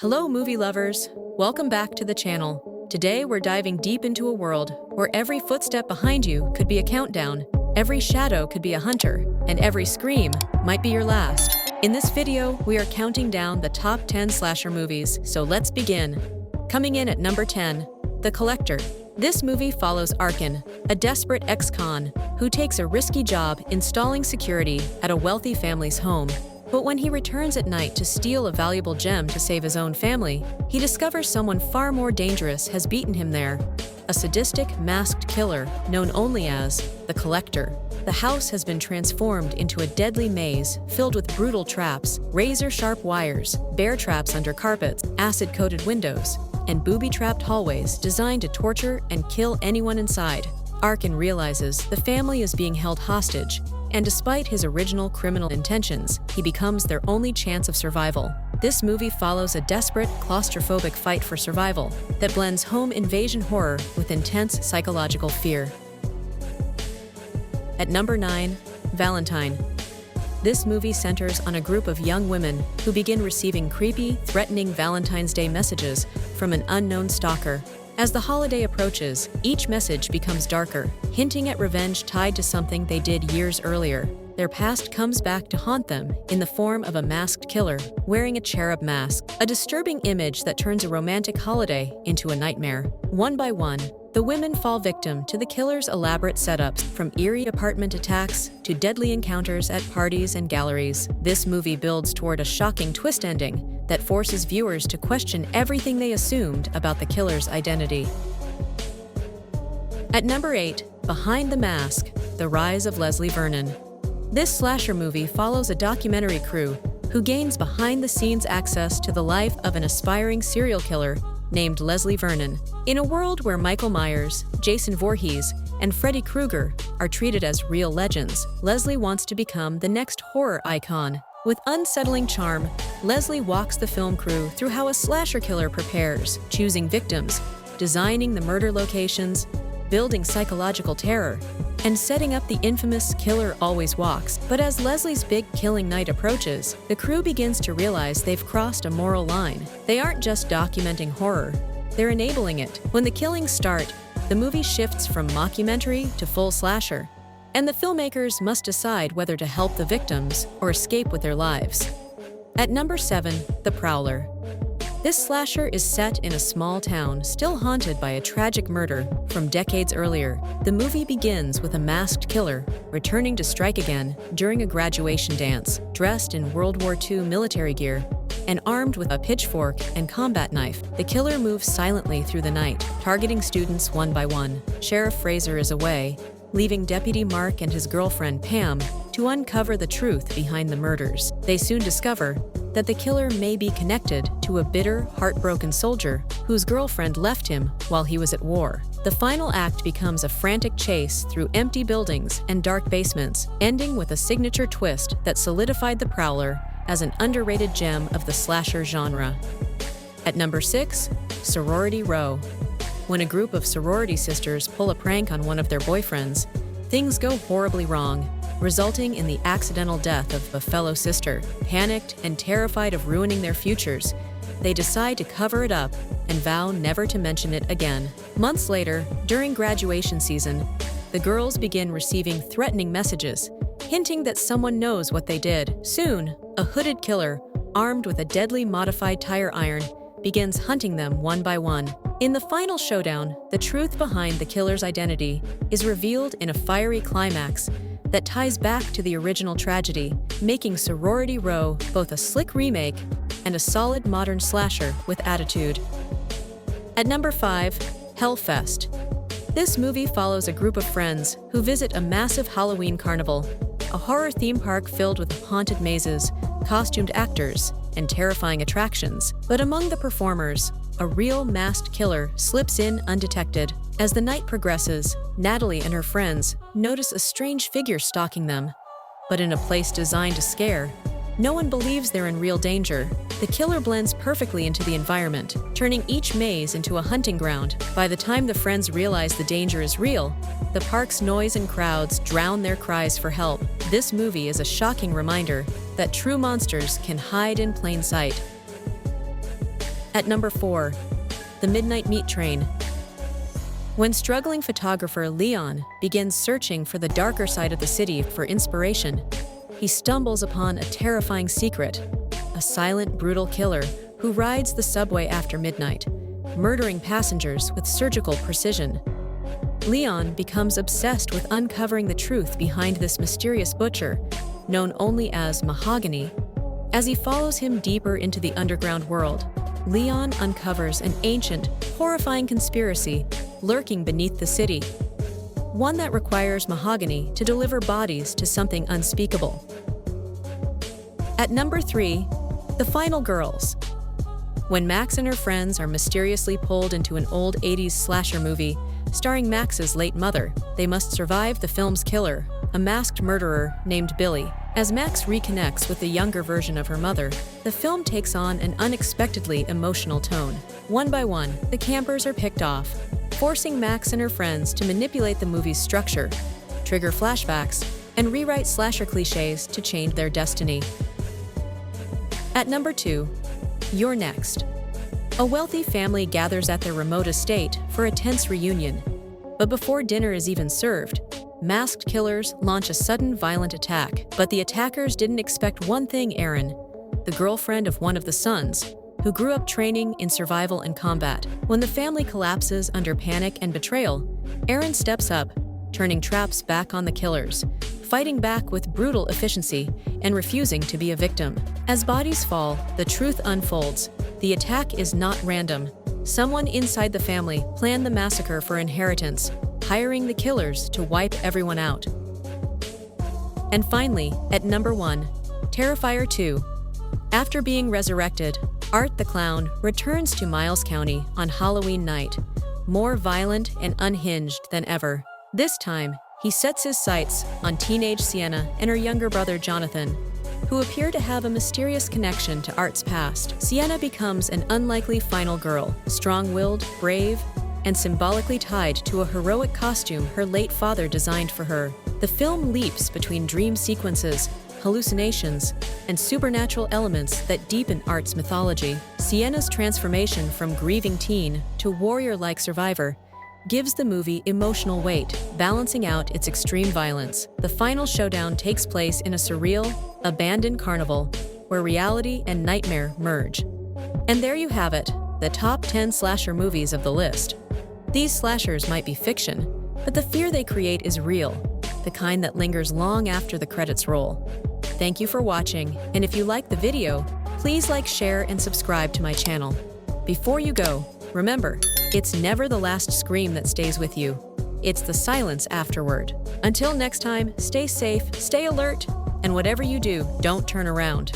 Hello, movie lovers! Welcome back to the channel. Today, we're diving deep into a world where every footstep behind you could be a countdown, every shadow could be a hunter, and every scream might be your last. In this video, we are counting down the top 10 slasher movies, so let's begin. Coming in at number 10, The Collector. This movie follows Arkin, a desperate ex-con who takes a risky job installing security at a wealthy family's home. But when he returns at night to steal a valuable gem to save his own family, he discovers someone far more dangerous has beaten him there. A sadistic, masked killer known only as The Collector. The house has been transformed into a deadly maze filled with brutal traps, razor-sharp wires, bear traps under carpets, acid-coated windows, and booby-trapped hallways designed to torture and kill anyone inside. Arkin realizes the family is being held hostage, and despite his original criminal intentions, he becomes their only chance of survival. This movie follows a desperate, claustrophobic fight for survival that blends home invasion horror with intense psychological fear. At number 9, Valentine. This movie centers on a group of young women who begin receiving creepy, threatening Valentine's Day messages from an unknown stalker. As the holiday approaches, each message becomes darker, hinting at revenge tied to something they did years earlier. Their past comes back to haunt them in the form of a masked killer wearing a cherub mask, a disturbing image that turns a romantic holiday into a nightmare. One by one, the women fall victim to the killer's elaborate setups, from eerie apartment attacks to deadly encounters at parties and galleries. This movie builds toward a shocking twist ending that forces viewers to question everything they assumed about the killer's identity. At number 8, Behind the Mask, The Rise of Leslie Vernon. This slasher movie follows a documentary crew who gains behind-the-scenes access to the life of an aspiring serial killer named Leslie Vernon. In a world where Michael Myers, Jason Voorhees, and Freddy Krueger are treated as real legends, Leslie wants to become the next horror icon. With unsettling charm, Leslie walks the film crew through how a slasher killer prepares, choosing victims, designing the murder locations, building psychological terror, and setting up the infamous Killer Always Walks. But as Leslie's big killing night approaches, the crew begins to realize they've crossed a moral line. They aren't just documenting horror, they're enabling it. When the killings start, the movie shifts from mockumentary to full slasher, and the filmmakers must decide whether to help the victims or escape with their lives. At number 7, The Prowler. This slasher is set in a small town still haunted by a tragic murder from decades earlier. The movie begins with a masked killer returning to strike again during a graduation dance, dressed in World War II military gear and armed with a pitchfork and combat knife. The killer moves silently through the night, targeting students one by one. Sheriff Fraser is away, leaving Deputy Mark and his girlfriend Pam to uncover the truth behind the murders. They soon discover that the killer may be connected to a bitter, heartbroken soldier whose girlfriend left him while he was at war. The final act becomes a frantic chase through empty buildings and dark basements, ending with a signature twist that solidified the Prowler as an underrated gem of the slasher genre. At number 6, Sorority Row. When a group of sorority sisters pull a prank on one of their boyfriends, things go horribly wrong, resulting in the accidental death of a fellow sister. Panicked and terrified of ruining their futures, they decide to cover it up and vow never to mention it again. Months later, during graduation season, the girls begin receiving threatening messages, hinting that someone knows what they did. Soon, a hooded killer, armed with a deadly modified tire iron, begins hunting them one by one. In the final showdown, the truth behind the killer's identity is revealed in a fiery climax that ties back to the original tragedy, making Sorority Row both a slick remake and a solid modern slasher with attitude. At number 5, Hellfest. This movie follows a group of friends who visit a massive Halloween carnival, a horror theme park filled with haunted mazes, costumed actors, and terrifying attractions. But among the performers, a real masked killer slips in undetected. As the night progresses, Natalie and her friends notice a strange figure stalking them. But in a place designed to scare, no one believes they're in real danger. The killer blends perfectly into the environment, turning each maze into a hunting ground. By the time the friends realize the danger is real, the park's noise and crowds drown their cries for help. This movie is a shocking reminder that true monsters can hide in plain sight. At number 4, The Midnight Meat Train. When struggling photographer Leon begins searching for the darker side of the city for inspiration, he stumbles upon a terrifying secret: a silent, brutal killer who rides the subway after midnight, murdering passengers with surgical precision. Leon becomes obsessed with uncovering the truth behind this mysterious butcher, known only as Mahogany. As he follows him deeper into the underground world, Leon uncovers an ancient, horrifying conspiracy lurking beneath the city, one that requires Mahogany to deliver bodies to something unspeakable. At number 3, The Final Girls. When Max and her friends are mysteriously pulled into an old 80s slasher movie starring Max's late mother, they must survive the film's killer, a masked murderer named Billy. As Max reconnects with the younger version of her mother, the film takes on an unexpectedly emotional tone. One by one, the campers are picked off, forcing Max and her friends to manipulate the movie's structure, trigger flashbacks, and rewrite slasher cliches to change their destiny. At number 2, You're Next. A wealthy family gathers at their remote estate for a tense reunion. But before dinner is even served, masked killers launch a sudden violent attack. But the attackers didn't expect one thing: Erin, the girlfriend of one of the sons, who grew up training in survival and combat. When the family collapses under panic and betrayal, Erin steps up, turning traps back on the killers, fighting back with brutal efficiency and refusing to be a victim. As bodies fall, the truth unfolds. The attack is not random. Someone inside the family planned the massacre for inheritance, hiring the killers to wipe everyone out. And finally, at number 1, Terrifier 2. After being resurrected, Art the Clown returns to Miles County on Halloween night, more violent and unhinged than ever. This time, he sets his sights on teenage Sienna and her younger brother Jonathan, who appear to have a mysterious connection to Art's past. Sienna becomes an unlikely final girl, strong-willed, brave, and symbolically tied to a heroic costume her late father designed for her. The film leaps between dream sequences, hallucinations, and supernatural elements that deepen Art's mythology. Sienna's transformation from grieving teen to warrior-like survivor gives the movie emotional weight, balancing out its extreme violence. The final showdown takes place in a surreal, abandoned carnival where reality and nightmare merge. And there you have it, the top 10 slasher movies of the list. These slashers might be fiction, but the fear they create is real, the kind that lingers long after the credits roll. Thank you for watching, and if you like the video, please like, share, and subscribe to my channel. Before you go, remember, it's never the last scream that stays with you. It's the silence afterward. Until next time, stay safe, stay alert, and whatever you do, don't turn around.